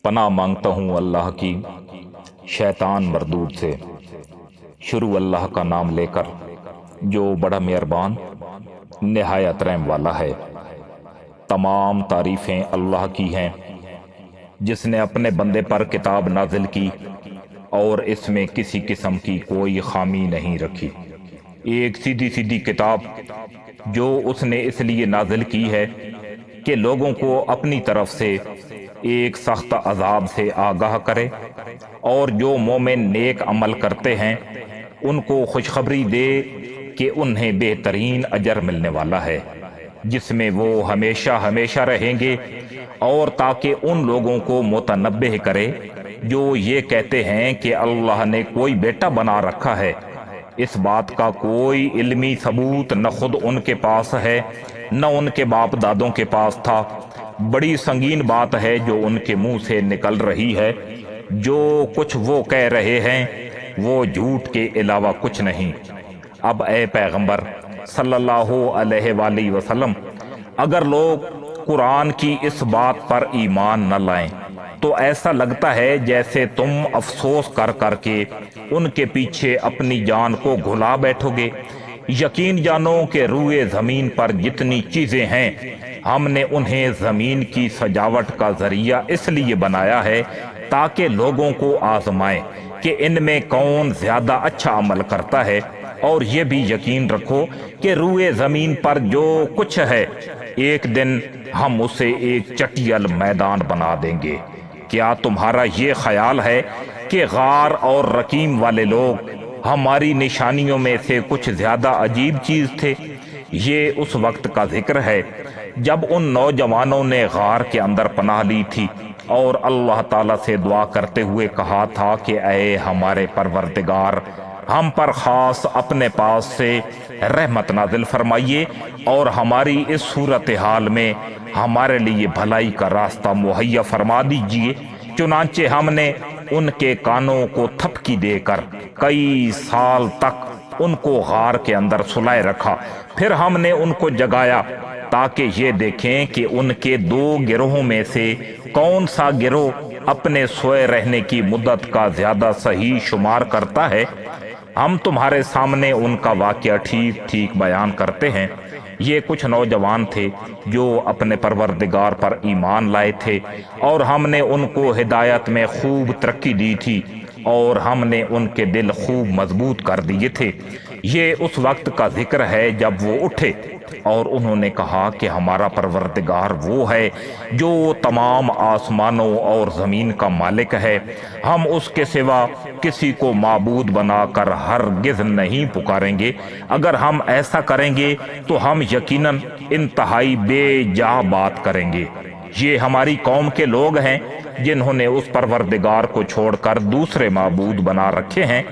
پناہ مانگتا ہوں اللہ کی شیطان مردود سے۔ شروع اللہ کا نام لے کر جو بڑا مہربان نہایت رحم والا ہے۔ تمام تعریفیں اللہ کی ہیں جس نے اپنے بندے پر کتاب نازل کی اور اس میں کسی قسم کی کوئی خامی نہیں رکھی۔ ایک سیدھی سیدھی کتاب جو اس نے اس لیے نازل کی ہے کہ لوگوں کو اپنی طرف سے ایک سخت عذاب سے آگاہ کرے، اور جو مومن نیک عمل کرتے ہیں ان کو خوشخبری دے کہ انہیں بہترین اجر ملنے والا ہے جس میں وہ ہمیشہ ہمیشہ رہیں گے، اور تاکہ ان لوگوں کو متنبہ کرے جو یہ کہتے ہیں کہ اللہ نے کوئی بیٹا بنا رکھا ہے۔ اس بات کا کوئی علمی ثبوت نہ خود ان کے پاس ہے نہ ان کے باپ دادوں کے پاس تھا۔ بڑی سنگین بات ہے جو ان کے منہ سے نکل رہی ہے۔ جو کچھ وہ کہہ رہے ہیں وہ جھوٹ کے علاوہ کچھ نہیں۔ اب اے پیغمبر صلی اللہ علیہ وآلہ وسلم، اگر لوگ قرآن کی اس بات پر ایمان نہ لائیں تو ایسا لگتا ہے جیسے تم افسوس کر کر کے ان کے پیچھے اپنی جان کو گھلا بیٹھو گے۔ یقین جانو کہ روئے زمین پر جتنی چیزیں ہیں ہم نے انہیں زمین کی سجاوٹ کا ذریعہ اس لیے بنایا ہے تاکہ لوگوں کو آزمائیں کہ ان میں کون زیادہ اچھا عمل کرتا ہے، اور یہ بھی یقین رکھو کہ روئے زمین پر جو کچھ ہے ایک دن ہم اسے ایک چٹیل میدان بنا دیں گے۔ کیا تمہارا یہ خیال ہے کہ غار اور رقیم والے لوگ ہماری نشانیوں میں سے کچھ زیادہ عجیب چیز تھے؟ یہ اس وقت کا ذکر ہے جب ان نوجوانوں نے غار کے اندر پناہ لی تھی اور اللہ تعالیٰ سے دعا کرتے ہوئے کہا تھا کہ اے ہمارے پروردگار، ہم پر خاص اپنے پاس سے رحمت نازل فرمائیے اور ہماری اس صورتحال میں ہمارے لیے بھلائی کا راستہ مہیا فرما دیجیے۔ چنانچہ ہم نے ان کے کانوں کو تھپکی دے کر کئی سال تک ان کو غار کے اندر سلائے رکھا، پھر ہم نے ان کو جگایا تاکہ یہ دیکھیں کہ ان کے دو گروہوں میں سے کون سا گروہ اپنے سوئے رہنے کی مدت کا زیادہ صحیح شمار کرتا ہے۔ ہم تمہارے سامنے ان کا واقعہ ٹھیک ٹھیک بیان کرتے ہیں۔ یہ کچھ نوجوان تھے جو اپنے پروردگار پر ایمان لائے تھے، اور ہم نے ان کو ہدایت میں خوب ترقی دی تھی، اور ہم نے ان کے دل خوب مضبوط کر دیے تھے۔ یہ اس وقت کا ذکر ہے جب وہ اٹھے اور انہوں نے کہا کہ ہمارا پروردگار وہ ہے جو تمام آسمانوں اور زمین کا مالک ہے، ہم اس کے سوا کسی کو معبود بنا کر ہرگز نہیں پکاریں گے۔ اگر ہم ایسا کریں گے تو ہم یقیناً انتہائی بے جا بات کریں گے۔ یہ ہماری قوم کے لوگ ہیں جنہوں نے اس پروردگار کو چھوڑ کر دوسرے معبود بنا رکھے ہیں۔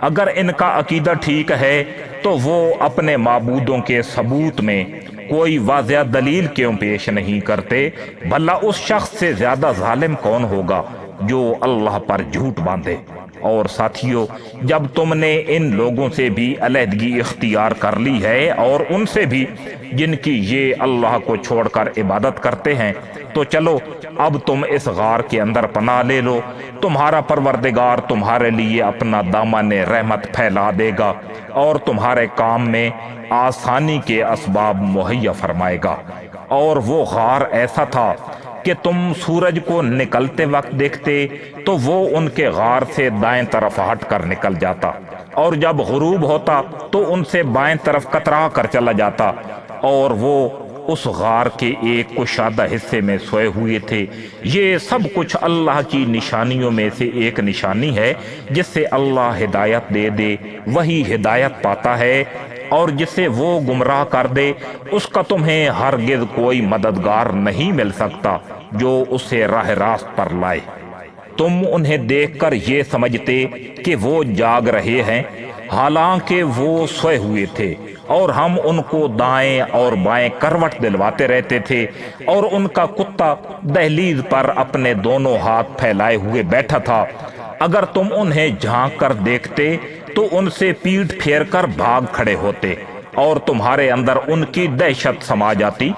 اگر ان کا عقیدہ ٹھیک ہے تو وہ اپنے معبودوں کے ثبوت میں کوئی واضح دلیل کیوں پیش نہیں کرتے؟ بھلا اس شخص سے زیادہ ظالم کون ہوگا جو اللہ پر جھوٹ باندھے؟ اور ساتھیو، جب تم نے ان لوگوں سے بھی علیحدگی اختیار کر لی ہے، اور ان سے بھی جن کی یہ اللہ کو چھوڑ کر عبادت کرتے ہیں، تو چلو اب تم اس غار کے اندر پناہ لے لو۔ تمہارا پروردگار تمہارے لیے اپنا دامن رحمت پھیلا دے گا اور تمہارے کام میں آسانی کے اسباب مہیا فرمائے گا۔ اور وہ غار ایسا تھا کہ تم سورج کو نکلتے وقت دیکھتے تو وہ ان کے غار سے دائیں طرف ہٹ کر نکل جاتا، اور جب غروب ہوتا تو ان سے بائیں طرف کترا کر چلا جاتا، اور وہ اس غار کے ایک کشادہ حصے میں سوئے ہوئے تھے۔ یہ سب کچھ اللہ کی نشانیوں میں سے ایک نشانی ہے۔ جس سے اللہ ہدایت دے دے وہی ہدایت پاتا ہے، اور جسے وہ گمراہ کر دے اس کا تمہیں ہرگز کوئی مددگار نہیں مل سکتا جو اسے راہ راست پر لائے۔ تم انہیں دیکھ کر یہ سمجھتے کہ وہ جاگ رہے ہیں، حالانکہ وہ سوئے ہوئے تھے، اور ہم ان کو دائیں اور بائیں کروٹ دلواتے رہتے تھے، اور ان کا کتا دہلیز پر اپنے دونوں ہاتھ پھیلائے ہوئے بیٹھا تھا۔ اگر تم انہیں جھانک کر دیکھتے تو ان سے پیٹھ پھیر کر بھاگ کھڑے ہوتے، اور تمہارے اندر ان کی دہشت سما جاتی،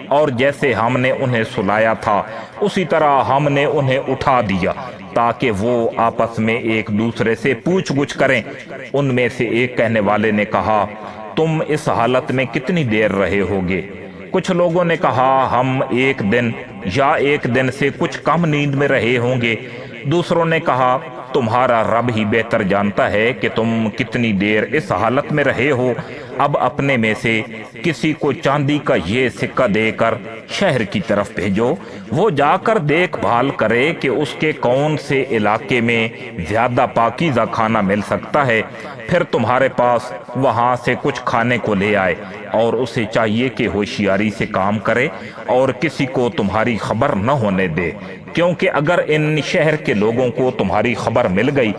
اور جیسے ہم نے انہیں سلایا تھا اسی طرح ہم نے انہیں اٹھا دیا تاکہ وہ آپس میں ایک دوسرے سے پوچھ گچھ کریں۔ ان میں سے ایک کہنے والے نے کہا، تم اس حالت میں کتنی دیر رہے ہوگے؟ کچھ لوگوں نے کہا، ہم 1 دن یا 1 دن سے کچھ کم نیند میں رہے ہوں گے۔ دوسروں نے کہا، تمہارا رب ہی بہتر جانتا ہے کہ تم کتنی دیر اس حالت میں رہے ہو۔ اب اپنے میں سے کسی کو چاندی کا یہ سکہ دے کر شہر کی طرف بھیجو، وہ جا کر دیکھ بھال کرے کہ اس کے کون سے علاقے میں زیادہ پاکیزہ کھانا مل سکتا ہے، پھر تمہارے پاس وہاں سے کچھ کھانے کو لے آئے، اور اسے چاہیے کہ ہوشیاری سے کام کرے اور کسی کو تمہاری خبر نہ ہونے دے، کیونکہ اگر ان شہر کے لوگوں کو تمہاری خبر مل گئی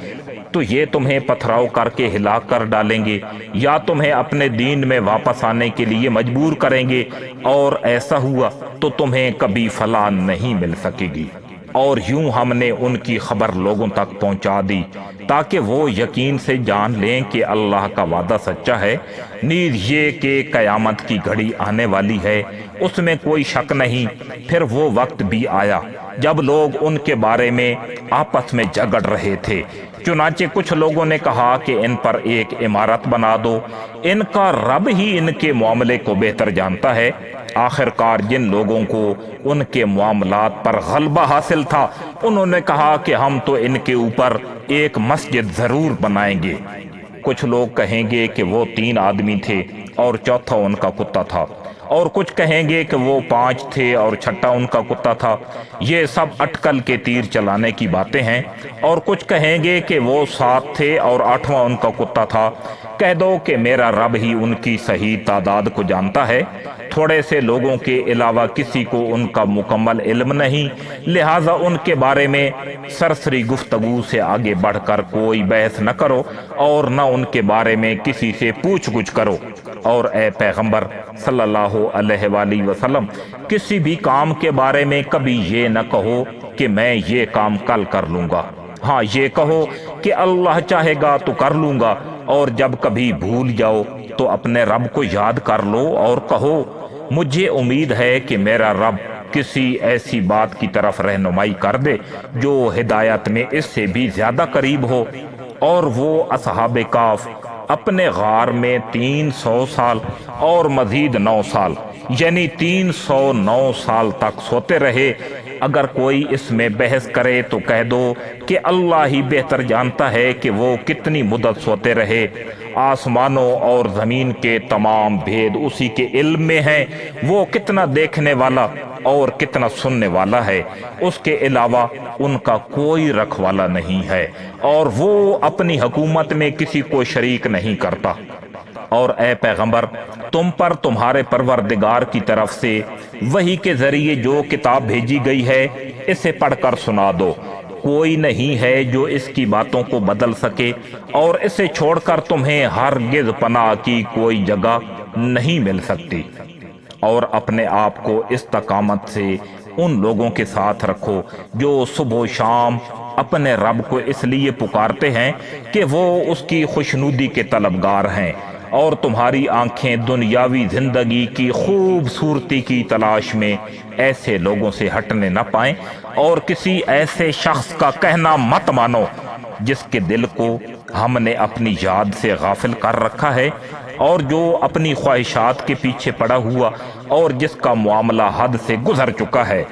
تو یہ تمہیں پتھراؤ کر کے ہلاک کر ڈالیں گے، یا تمہیں اپنے دین میں واپس آنے کے لیے مجبور کریں گے، اور ایسا ہوا تو تمہیں کبھی فلاح نہیں مل سکے گی۔ اور یوں ہم نے ان کی خبر لوگوں تک پہنچا دی تاکہ وہ یقین سے جان لیں کہ اللہ کا وعدہ سچا ہے، نیز یہ کہ قیامت کی گھڑی آنے والی ہے، اس میں کوئی شک نہیں۔ پھر وہ وقت بھی آیا جب لوگ ان کے بارے میں آپس میں جھگڑ رہے تھے، چنانچہ کچھ لوگوں نے کہا کہ ان پر ایک عمارت بنا دو، ان کا رب ہی ان کے معاملے کو بہتر جانتا ہے۔ آخر کار جن لوگوں کو ان کے معاملات پر غلبہ حاصل تھا، انہوں نے کہا کہ ہم تو ان کے اوپر ایک مسجد ضرور بنائیں گے۔ کچھ لوگ کہیں گے کہ وہ 3 آدمی تھے اور چوتھا ان کا کتا تھا، اور کچھ کہیں گے کہ وہ 5 تھے اور چھٹا ان کا کتا تھا۔ یہ سب اٹکل کے تیر چلانے کی باتیں ہیں۔ اور کچھ کہیں گے کہ وہ 7 تھے اور 8واں ان کا کتا تھا۔ کہہ دو کہ میرا رب ہی ان کی صحیح تعداد کو جانتا ہے، تھوڑے سے لوگوں کے علاوہ کسی کو ان کا مکمل علم نہیں، لہٰذا ان کے بارے میں سرسری گفتگو سے آگے بڑھ کر کوئی بحث نہ کرو، اور نہ ان کے بارے میں کسی سے پوچھ گچھ کرو۔ اور اے پیغمبر صلی اللہ علیہ وآلہ وسلم، کسی بھی کام کے بارے میں کبھی یہ نہ کہو کہ میں یہ کام کل کر لوں گا، ہاں یہ کہو کہ اللہ چاہے گا تو کر لوں گا، اور جب کبھی بھول جاؤ تو اپنے رب کو یاد کر لو اور کہو، مجھے امید ہے کہ میرا رب کسی ایسی بات کی طرف رہنمائی کر دے جو ہدایت میں اس سے بھی زیادہ قریب ہو۔ اور وہ اصحاب کہف اپنے غار میں 300 سال اور مزید 9 سال، یعنی 309 سال تک سوتے رہے۔ اگر کوئی اس میں بحث کرے تو کہہ دو کہ اللہ ہی بہتر جانتا ہے کہ وہ کتنی مدت سوتے رہے۔ آسمانوں اور زمین کے تمام بھید اسی کے علم میں ہیں، وہ کتنا دیکھنے والا اور کتنا سننے والا ہے، اس کے علاوہ ان کا کوئی رکھوالا نہیں ہے، اور وہ اپنی حکومت میں کسی کو شریک نہیں کرتا۔ اور اے پیغمبر، تم پر تمہارے پروردگار کی طرف سے وحی کے ذریعے جو کتاب بھیجی گئی ہے اسے پڑھ کر سنا دو۔ کوئی نہیں ہے جو اس کی باتوں کو بدل سکے، اور اسے چھوڑ کر تمہیں ہرگز پناہ کی کوئی جگہ نہیں مل سکتی۔ اور اپنے آپ کو استقامت سے ان لوگوں کے ساتھ رکھو جو صبح و شام اپنے رب کو اس لیے پکارتے ہیں کہ وہ اس کی خوشنودی کے طلبگار ہیں، اور تمہاری آنکھیں دنیاوی زندگی کی خوبصورتی کی تلاش میں ایسے لوگوں سے ہٹنے نہ پائیں، اور کسی ایسے شخص کا کہنا مت مانو جس کے دل کو ہم نے اپنی یاد سے غافل کر رکھا ہے، اور جو اپنی خواہشات کے پیچھے پڑا ہوا اور جس کا معاملہ حد سے گزر چکا ہے۔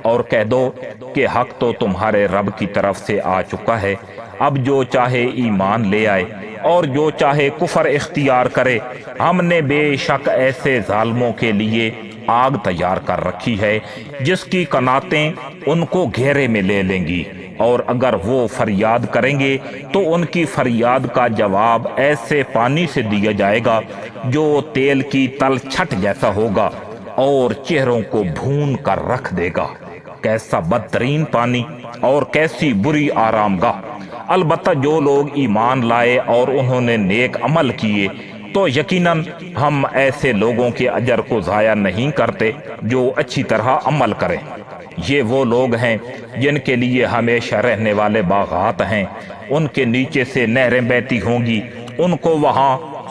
اور کہہ دو کہ حق تو تمہارے رب کی طرف سے آ چکا ہے، اب جو چاہے ایمان لے آئے اور جو چاہے کفر اختیار کرے۔ ہم نے بے شک ایسے ظالموں کے لیے آگ تیار کر رکھی ہے جس کی قناتیں ان کو گھیرے میں لے لیں گی، اور اگر وہ فریاد کریں گے تو ان کی فریاد کا جواب ایسے پانی سے دیا جائے گا جو تیل کی تل چھٹ جیسا ہوگا اور چہروں کو بھون کر رکھ دے گا۔ کیسا بدترین پانی اور کیسی بری آرام گاہ! البتہ جو لوگ ایمان لائے اور انہوں نے نیک عمل کیے تو یقیناً ہم ایسے لوگوں کے اجر کو ضائع نہیں کرتے جو اچھی طرح عمل کریں۔ یہ وہ لوگ ہیں جن کے لیے ہمیشہ رہنے والے باغات ہیں، ان کے نیچے سے نہریں بہتی ہوں گی، ان کو وہاں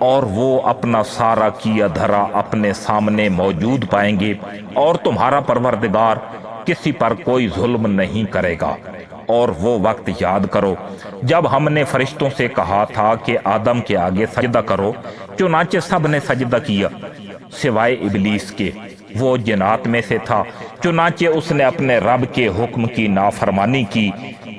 اور وہ اپنا سارا کیا دھرا اپنے سامنے موجود پائیں گے، اور تمہارا پروردگار کسی پر کوئی ظلم نہیں کرے گا۔ اور وہ وقت یاد کرو جب ہم نے فرشتوں سے کہا تھا کہ آدم کے آگے سجدہ کرو، چنانچہ سب نے سجدہ کیا سوائے ابلیس کے، وہ جنات میں سے تھا، چنانچہ اس نے اپنے رب کے حکم کی نافرمانی کی۔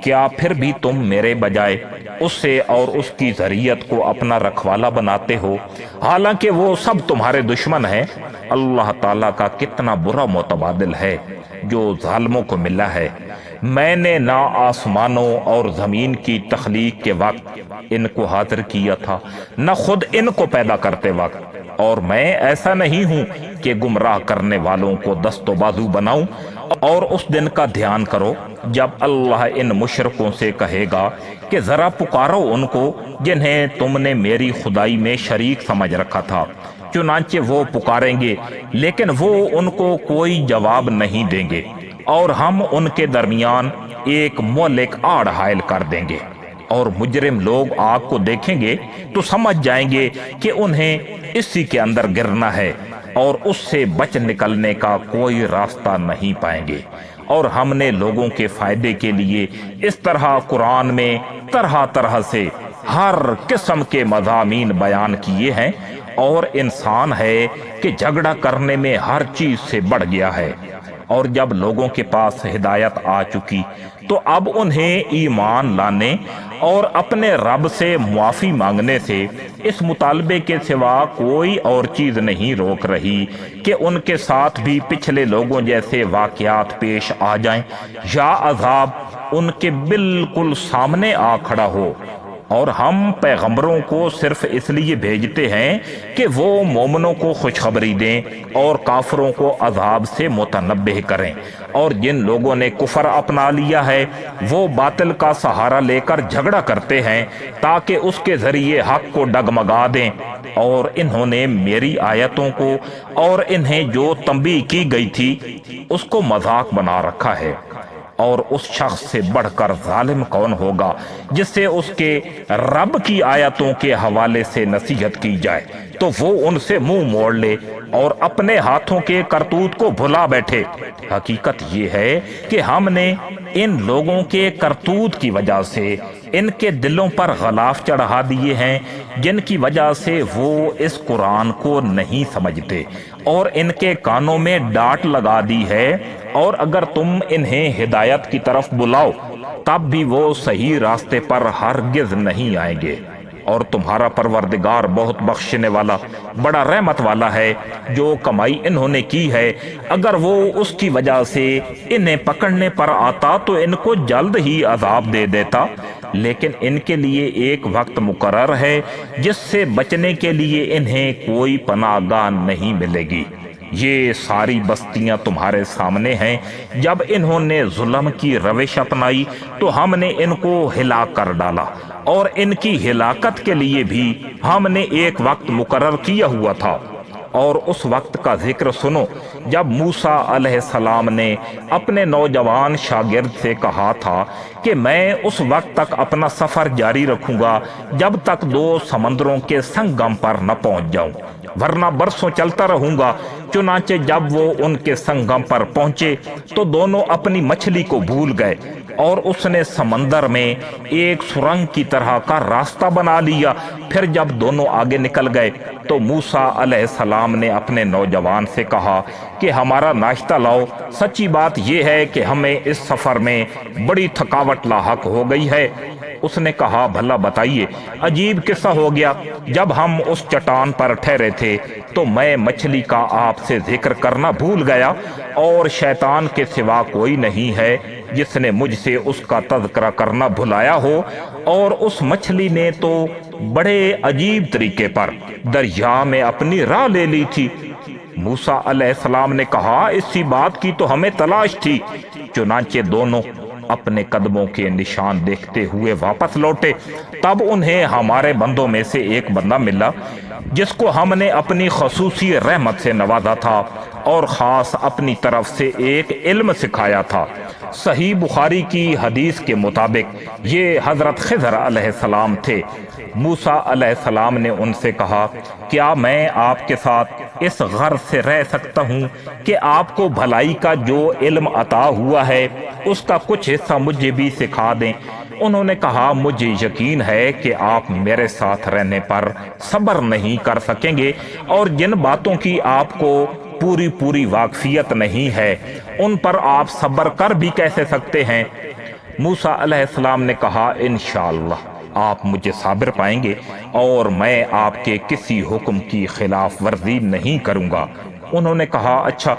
کیا پھر بھی تم میرے بجائے اس سے اور اس کی ذریت کو اپنا رکھوالا بناتے ہو، حالانکہ وہ سب تمہارے دشمن ہیں؟ اللہ تعالیٰ کا کتنا برا متبادل ہے جو ظالموں کو ملا ہے۔ میں نے نہ آسمانوں اور زمین کی تخلیق کے وقت ان کو حاضر کیا تھا، نہ خود ان کو پیدا کرتے وقت، اور میں ایسا نہیں ہوں کہ گمراہ کرنے والوں کو دست و بازو بناؤں۔ اور اس دن کا دھیان کرو جب اللہ ان مشرکوں سے کہے گا کہ ذرا پکارو ان کو جنہیں تم نے میری خدائی میں شریک سمجھ رکھا تھا، چنانچہ وہ پکاریں گے لیکن وہ ان کو کوئی جواب نہیں دیں گے، اور ہم ان کے درمیان ایک مہلک آڑ حائل کر دیں گے۔ اور مجرم لوگ آگ کو دیکھیں گے تو سمجھ جائیں گے کہ انہیں اسی کے اندر گرنا ہے، اور اس سے بچ نکلنے کا کوئی راستہ نہیں پائیں گے۔ اور ہم نے لوگوں کے فائدے کے لیے اس طرح قرآن میں طرح طرح سے ہر قسم کے مضامین بیان کیے ہیں، اور انسان ہے کہ جھگڑا کرنے میں ہر چیز سے بڑھ گیا ہے۔ اور جب لوگوں کے پاس ہدایت آ چکی تو اب انہیں ایمان لانے اور اپنے رب سے معافی مانگنے سے اس مطالبے کے سوا کوئی اور چیز نہیں روک رہی کہ ان کے ساتھ بھی پچھلے لوگوں جیسے واقعات پیش آ جائیں، یا عذاب ان کے بالکل سامنے آ کھڑا ہو۔ اور ہم پیغمبروں کو صرف اس لیے بھیجتے ہیں کہ وہ مومنوں کو خوشخبری دیں اور کافروں کو عذاب سے متنبہ کریں۔ اور جن لوگوں نے کفر اپنا لیا ہے وہ باطل کا سہارا لے کر جھگڑا کرتے ہیں تاکہ اس کے ذریعے حق کو ڈگمگا دیں، اور انہوں نے میری آیتوں کو اور انہیں جو تنبیہ کی گئی تھی اس کو مذاق بنا رکھا ہے۔ اور اس شخص سے بڑھ کر ظالم کون ہوگا جس سے اس کے رب کی آیتوں کے حوالے سے نصیحت کی جائے تو وہ ان سے منہ موڑ لے اور اپنے ہاتھوں کے کرتوت کو بھلا بیٹھے۔ حقیقت یہ ہے کہ ہم نے ان لوگوں کے کرتوت کی وجہ سے ان کے دلوں پر غلاف چڑھا دیے ہیں، جن کی وجہ سے وہ اس قرآن کو نہیں سمجھتے، اور ان کے کانوں میں ڈانٹ لگا دی ہے، اور اگر تم انہیں ہدایت کی طرف بلاؤ تب بھی وہ صحیح راستے پر ہرگز نہیں آئیں گے۔ اور تمہارا پروردگار بہت بخشنے والا بڑا رحمت والا ہے۔ جو کمائی انہوں نے کی ہے اگر وہ اس کی وجہ سے انہیں پکڑنے پر آتا تو ان کو جلد ہی عذاب دے دیتا، لیکن ان کے لیے ایک وقت مقرر ہے جس سے بچنے کے لیے انہیں کوئی پناہ گاہ نہیں ملے گی۔ یہ ساری بستیاں تمہارے سامنے ہیں۔ جب انہوں نے ظلم کی روش اپنائی تو ہم نے ان کو ہلاک کر ڈالا، اور ان کی ہلاکت کے لیے بھی ہم نے ایک وقت مقرر کیا ہوا تھا۔ اور اس وقت کا ذکر سنو جب موسیٰ علیہ السلام نے اپنے نوجوان شاگرد سے کہا تھا کہ میں اس وقت تک اپنا سفر جاری رکھوں گا جب تک 2 سمندروں کے سنگم پر نہ پہنچ جاؤں، ورنہ برسوں چلتا رہوں گا۔ چنانچہ جب وہ ان کے سنگم پر پہنچے تو دونوں اپنی مچھلی کو بھول گئے، اور اس نے سمندر میں ایک سرنگ کی طرح کا راستہ بنا لیا۔ پھر جب دونوں آگے نکل گئے تو موسیٰ علیہ السلام نے اپنے نوجوان سے کہا کہ ہمارا ناشتہ لاؤ، سچی بات یہ ہے کہ ہمیں اس سفر میں بڑی تھکاوٹ لاحق ہو گئی ہے۔ اس نے کہا بھلا بتائیے۔ عجیب قصہ ہو گیا، جب ہم اس چٹان پر ٹھہرے تھے تو میں مچھلی کا آپ سے ذکر کرنا بھول گیا، اور شیطان کے سوا کوئی نہیں ہے جس نے مجھ سے اس کا تذکرہ کرنا بھلایا ہو، اور اس مچھلی نے تو بڑے عجیب طریقے پر دریا میں اپنی راہ لے لی تھی۔ موسیٰ علیہ السلام نے کہا اسی بات کی تو ہمیں تلاش تھی۔ چنانچہ دونوں اپنے قدموں کے نشان دیکھتے ہوئے واپس لوٹے، تب انہیں ہمارے بندوں میں سے ایک بندہ ملا جس کو ہم نے اپنی خصوصی رحمت سے نوازا تھا اور خاص اپنی طرف سے ایک علم سکھایا تھا۔ صحیح بخاری کی حدیث کے مطابق یہ حضرت خضر علیہ السلام تھے۔ موسیٰ علیہ السلام نے ان سے کہا، کیا میں آپ کے ساتھ اس غرض سے رہ سکتا ہوں کہ آپ کو بھلائی کا جو علم عطا ہوا ہے اس کا کچھ حصہ مجھے بھی سکھا دیں؟ انہوں نے کہا، مجھے یقین ہے کہ آپ میرے ساتھ رہنے پر صبر نہیں کر سکیں گے، اور جن باتوں کی آپ کو پوری واقفیت نہیں ہے ان پر آپ صبر کر بھی کیسے سکتے ہیں؟ موسیٰ علیہ السلام نے کہا، انشاءاللہ آپ مجھے صابر پائیں گے اور میں آپ کے کسی حکم کی خلاف ورزی نہیں کروں گا۔ انہوں نے کہا، اچھا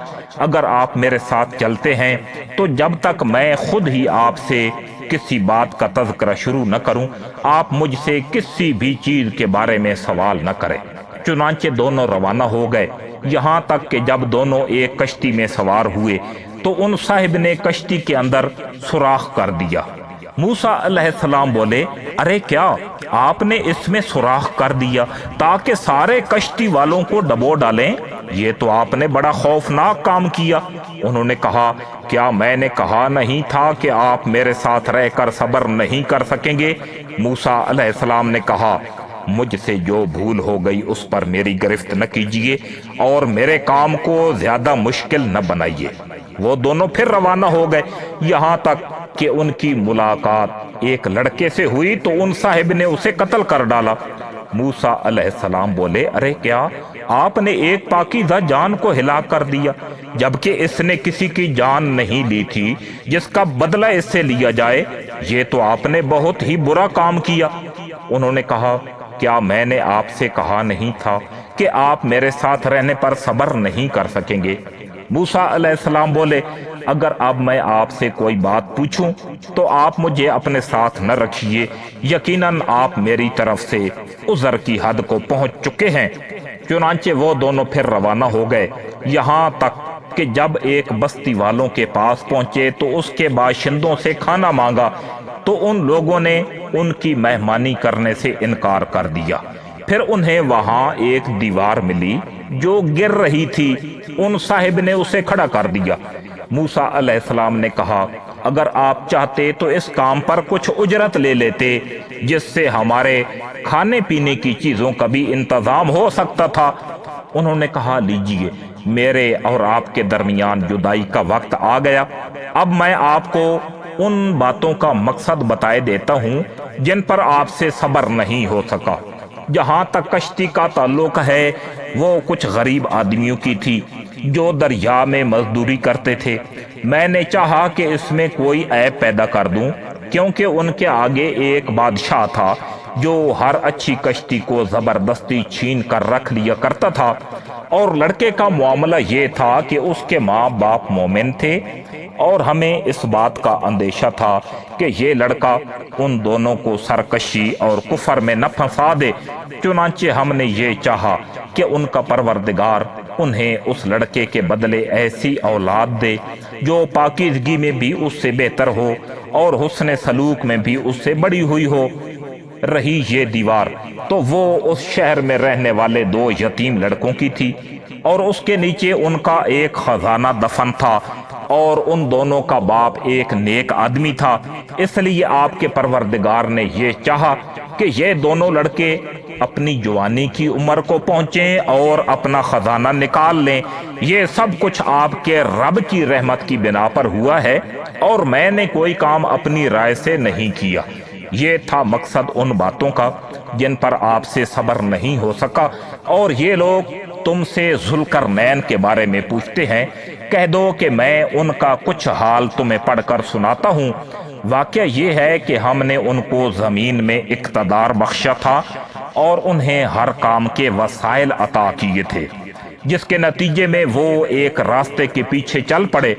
اگر آپ میرے ساتھ چلتے ہیں تو جب تک میں خود ہی آپ سے کسی بات کا تذکرہ شروع نہ کروں آپ مجھ سے کسی بھی چیز کے بارے میں سوال نہ کریں۔ چنانچہ دونوں روانہ ہو گئے، یہاں تک کہ جب دونوں ایک کشتی میں سوار ہوئے تو ان صاحب نے کشتی کے اندر سوراخ کر دیا۔ موسیٰ علیہ السلام بولے، ارے کیا آپ نے اس میں سوراخ کر دیا تاکہ سارے کشتی والوں کو ڈبو ڈالیں؟ یہ تو آپ نے بڑا خوفناک کام کیا۔ انہوں نے کہا، کیا میں نے کہا نہیں تھا کہ آپ میرے ساتھ رہ کر صبر نہیں کر سکیں گے؟ موسیٰ علیہ السلام نے کہا، مجھ سے جو بھول ہو گئی اس پر میری گرفت نہ کیجیے اور میرے کام کو زیادہ مشکل نہ بنائیے۔ وہ دونوں پھر روانہ ہو گئے، یہاں تک کہ ان کی ملاقات ایک لڑکے سے ہوئی تو ان صاحب نے اسے قتل کر ڈالا۔ موسیٰ علیہ السلام بولے، ارے کیا آپ نے ایک پاکیزہ جان کو ہلاک کر دیا جبکہ اس نے کسی کی جان نہیں لی تھی جس کا بدلہ اس سے لیا جائے؟ یہ تو آپ نے بہت ہی برا کام کیا۔ انہوں نے کہا، کیا میں نے آپ سے کہا نہیں تھا کہ آپ میرے ساتھ رہنے پر صبر نہیں کر سکیں گے؟ موسیٰ علیہ السلام بولے، اگر اب میں آپ سے کوئی بات پوچھوں تو آپ مجھے اپنے ساتھ نہ رکھیے، یقیناً آپ میری طرف سے عذر کی حد کو پہنچ چکے ہیں۔ چنانچہ وہ دونوں پھر روانہ ہو گئے، یہاں تک کہ جب ایک بستی والوں کے پاس پہنچے تو اس کے باشندوں سے کھانا مانگا تو ان لوگوں نے ان کی مہمانی کرنے سے انکار کر دیا۔ پھر انہیں وہاں ایک دیوار ملی جو گر رہی تھی، ان صاحب نے اسے کھڑا کر دیا۔ موسیٰ علیہ السلام نے کہا، اگر آپ چاہتے تو اس کام پر کچھ اجرت لے لیتے جس سے ہمارے کھانے پینے کی چیزوں کا بھی انتظام ہو سکتا تھا۔ انہوں نے کہا، لیجئے، میرے اور آپ کے درمیان جدائی کا وقت آ گیا، اب میں آپ کو ان باتوں کا مقصد بتائے دیتا ہوں جن پر آپ سے صبر نہیں ہو سکا۔ جہاں تک کشتی کا تعلق ہے وہ کچھ غریب آدمیوں کی تھی جو دریا میں مزدوری کرتے تھے۔ میں نے چاہا کہ اس میں کوئی عیب پیدا کر دوں کیونکہ ان کے آگے ایک بادشاہ تھا جو ہر اچھی کشتی کو زبردستی چھین کر رکھ لیا کرتا تھا، اور لڑکے کا معاملہ یہ تھا کہ اس کے ماں باپ مومن تھے اور ہمیں اس بات کا اندیشہ تھا کہ یہ لڑکا ان دونوں کو سرکشی اور کفر میں نہ پھنسا دے۔ چنانچہ ہم نے یہ چاہا کہ ان کا پروردگار انہیں اس لڑکے کے بدلے ایسی اولاد دے جو پاکیزگی میں بھی اس سے بہتر ہو اور حسن سلوک میں بھی اس سے بڑی ہوئی ہو۔ رہی یہ دیوار تو وہ اس شہر میں رہنے والے دو یتیم لڑکوں کی تھی، اور اس کے نیچے ان کا ایک خزانہ دفن تھا، اور ان دونوں کا باپ ایک نیک آدمی تھا۔ اس لیے آپ کے پروردگار نے یہ چاہا کہ یہ دونوں لڑکے اپنی جوانی کی عمر کو پہنچیں اور اپنا خزانہ نکال لیں۔ یہ سب کچھ آپ کے رب کی رحمت کی بنا پر ہوا ہے، اور میں نے کوئی کام اپنی رائے سے نہیں کیا۔ یہ تھا مقصد ان باتوں کا جن پر آپ سے صبر نہیں ہو سکا۔ اور یہ لوگ تم سے ذوالقرنین کے بارے میں پوچھتے ہیں، کہہ دو کہ میں ان کا کچھ حال تمہیں پڑھ کر سناتا ہوں۔ واقعہ یہ ہے کہ ہم نے ان کو زمین میں اقتدار بخشا تھا اور انہیں ہر کام کے وسائل عطا کیے تھے، جس کے نتیجے میں وہ ایک راستے کے پیچھے چل پڑے،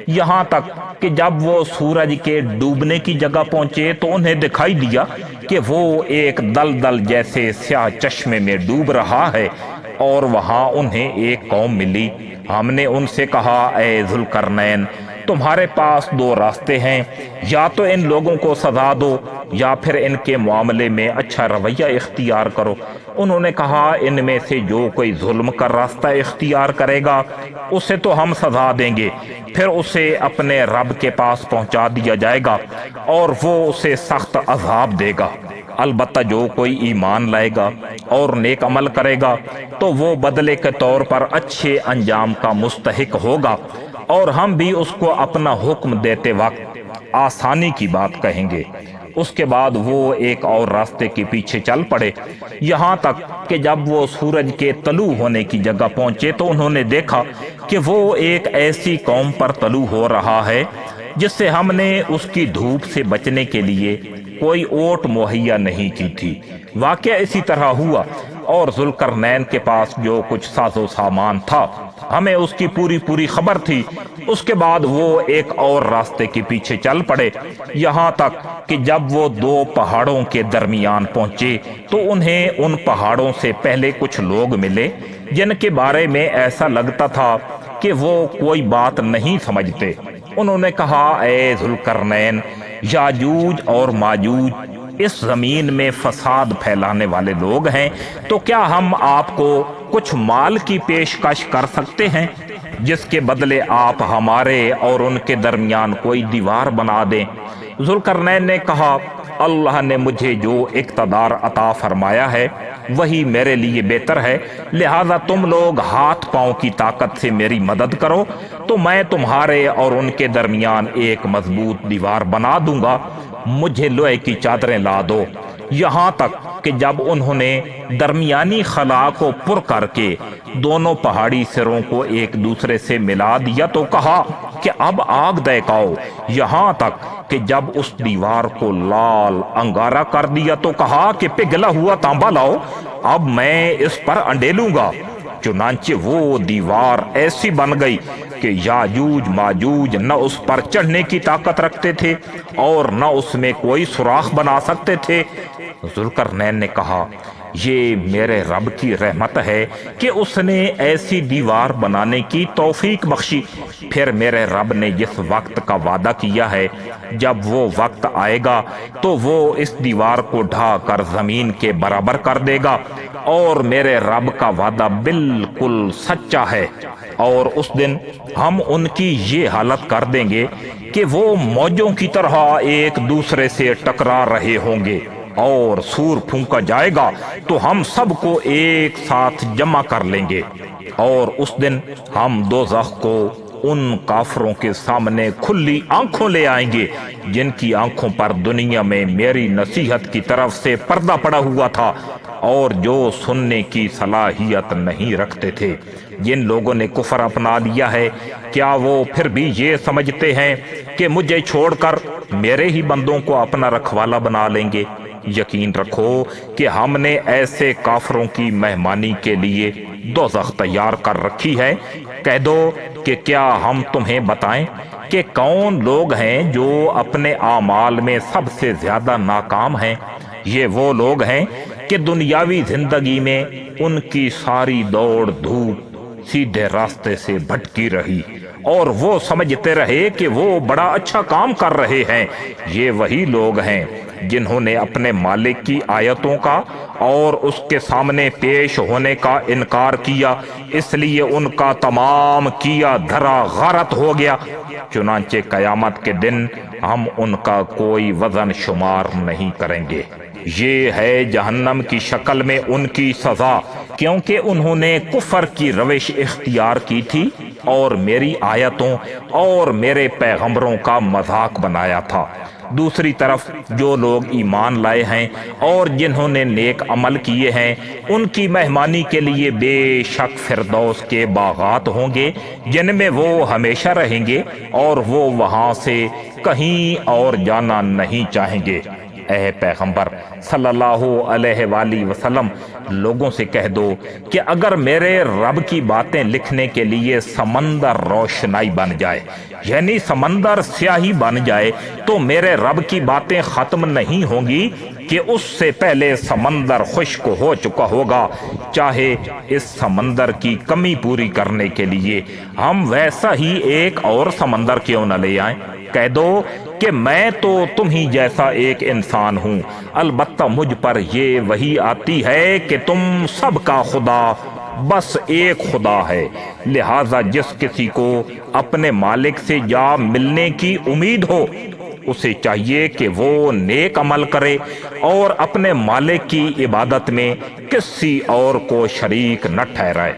یہاں تک کہ جب وہ سورج کے ڈوبنے کی جگہ پہنچے تو انہیں دکھائی دیا کہ وہ ایک دلدل جیسے سیاہ چشمے میں ڈوب رہا ہے، اور وہاں انہیں ایک قوم ملی۔ ہم نے ان سے کہا، اے ذوالقرنین، تمہارے پاس دو راستے ہیں، یا تو ان لوگوں کو سزا دو یا پھر ان کے معاملے میں اچھا رویہ اختیار کرو۔ انہوں نے کہا ان میں سے جو کوئی ظلم کا راستہ اختیار کرے گا اسے تو ہم سزا دیں گے، پھر اسے اپنے رب کے پاس پہنچا دیا جائے گا اور وہ اسے سخت عذاب دے گا۔ البتہ جو کوئی ایمان لائے گا اور نیک عمل کرے گا تو وہ بدلے کے طور پر اچھے انجام کا مستحق ہوگا، اور ہم بھی اس کو اپنا حکم دیتے وقت آسانی کی بات کہیں گے۔ اس کے بعد وہ ایک اور راستے کے پیچھے چل پڑے، یہاں تک کہ جب وہ سورج کے طلوع ہونے کی جگہ پہنچے تو انہوں نے دیکھا کہ وہ ایک ایسی قوم پر طلوع ہو رہا ہے جس سے ہم نے اس کی دھوپ سے بچنے کے لیے کوئی اوٹ مہیا نہیں کی تھی۔ واقعہ اسی طرح ہوا، اور ذوالقرنین کے پاس جو کچھ ساز و سامان تھا ہمیں اس کی پوری خبر تھی۔ اس کے بعد وہ ایک اور راستے کے پیچھے چل پڑے، یہاں تک کہ جب وہ دو پہاڑوں کے درمیان پہنچے تو انہیں ان پہاڑوں سے پہلے کچھ لوگ ملے جن کے بارے میں ایسا لگتا تھا کہ وہ کوئی بات نہیں سمجھتے۔ انہوں نے کہا اے ذوالقرنین، یاجوج اور ماجوج اس زمین میں فساد پھیلانے والے لوگ ہیں، تو کیا ہم آپ کو کچھ مال کی پیشکش کر سکتے ہیں جس کے بدلے آپ ہمارے اور ان کے درمیان کوئی دیوار بنا دیں؟ ذوالقرنین نے کہا اللہ نے مجھے جو اقتدار عطا فرمایا ہے وہی میرے لیے بہتر ہے، لہذا تم لوگ ہاتھ پاؤں کی طاقت سے میری مدد کرو تو میں تمہارے اور ان کے درمیان ایک مضبوط دیوار بنا دوں گا۔ مجھے لوہے کی چادریں لا دو۔ یہاں تک کہ جب انہوں نے درمیانی خلا کو پر کر کے دونوں پہاڑی سروں کو ایک دوسرے سے ملا دیا تو کہا کہ اب آگ دہکاؤ۔ یہاں تک کہ جب اس دیوار کو لال انگارہ کر دیا تو کہا کہ پگھلا ہوا تانبا لاؤ، اب میں اس پر انڈیلوں گا۔ چنانچہ وہ دیوار ایسی بن گئی کہ یاجوج ماجوج نہ اس پر چڑھنے کی طاقت رکھتے تھے اور نہ اس میں کوئی سوراخ بنا سکتے تھے۔ ذوالقرنین نے کہا یہ میرے رب کی رحمت ہے کہ اس نے ایسی دیوار بنانے کی توفیق بخشی۔ پھر میرے رب نے جس وقت کا وعدہ کیا ہے جب وہ وقت آئے گا تو وہ اس دیوار کو ڈھا کر زمین کے برابر کر دے گا، اور میرے رب کا وعدہ بالکل سچا ہے۔ اور اس دن ہم ان کی یہ حالت کر دیں گے کہ وہ موجوں کی طرح ایک دوسرے سے ٹکرا رہے ہوں گے، اور سور پھونکا جائے گا تو ہم سب کو ایک ساتھ جمع کر لیں گے۔ اور اس دن ہم دوزخ کو ان کافروں کے سامنے کھلی آنکھوں لے آئیں گے جن کی آنکھوں پر دنیا میں میری نصیحت کی طرف سے پردہ پڑا ہوا تھا اور جو سننے کی صلاحیت نہیں رکھتے تھے۔ جن لوگوں نے کفر اپنا لیا ہے کیا وہ پھر بھی یہ سمجھتے ہیں کہ مجھے چھوڑ کر میرے ہی بندوں کو اپنا رکھوالا بنا لیں گے؟ یقین رکھو کہ ہم نے ایسے کافروں کی مہمانی کے لیے دوزخ تیار کر رکھی ہے۔ کہہ دو کہ کیا ہم تمہیں بتائیں کہ کون لوگ ہیں جو اپنے اعمال میں سب سے زیادہ ناکام ہیں؟ یہ وہ لوگ ہیں کہ دنیاوی زندگی میں ان کی ساری دوڑ دھوپ سیدھے راستے سے بھٹکی رہی اور وہ سمجھتے رہے کہ وہ بڑا اچھا کام کر رہے ہیں۔ یہ وہی لوگ ہیں جنہوں نے اپنے مالک کی آیتوں کا اور اس کے سامنے پیش ہونے کا انکار کیا، اس لیے ان کا تمام کیا دھرا غارت ہو گیا۔ چنانچہ قیامت کے دن ہم ان کا کوئی وزن شمار نہیں کریں گے۔ یہ ہے جہنم کی شکل میں ان کی سزا، کیونکہ انہوں نے کفر کی روش اختیار کی تھی اور میری آیتوں اور میرے پیغمبروں کا مذاق بنایا تھا۔ دوسری طرف جو لوگ ایمان لائے ہیں اور جنہوں نے نیک عمل کیے ہیں ان کی مہمانی کے لیے بے شک فردوس کے باغات ہوں گے جن میں وہ ہمیشہ رہیں گے اور وہ وہاں سے کہیں اور جانا نہیں چاہیں گے۔ اے پیغمبر صلی اللہ علیہ وآلہ وسلم، لوگوں سے کہہ دو کہ اگر میرے رب کی باتیں لکھنے کے لیے سمندر روشنائی بن جائے، یعنی سمندر سیاہی بن جائے، تو میرے رب کی باتیں ختم نہیں ہوں گی کہ اس سے پہلے سمندر خشک ہو چکا ہوگا، چاہے اس سمندر کی کمی پوری کرنے کے لیے ہم ویسا ہی ایک اور سمندر کیوں نہ لے آئیں۔ کہہ دو کہ میں تو تم ہی جیسا ایک انسان ہوں، البتہ مجھ پر یہ وحی آتی ہے کہ تم سب کا خدا بس ایک خدا ہے، لہذا جس کسی کو اپنے مالک سے جا ملنے کی امید ہو اسے چاہیے کہ وہ نیک عمل کرے اور اپنے مالک کی عبادت میں کسی اور کو شریک نہ ٹھہرائے۔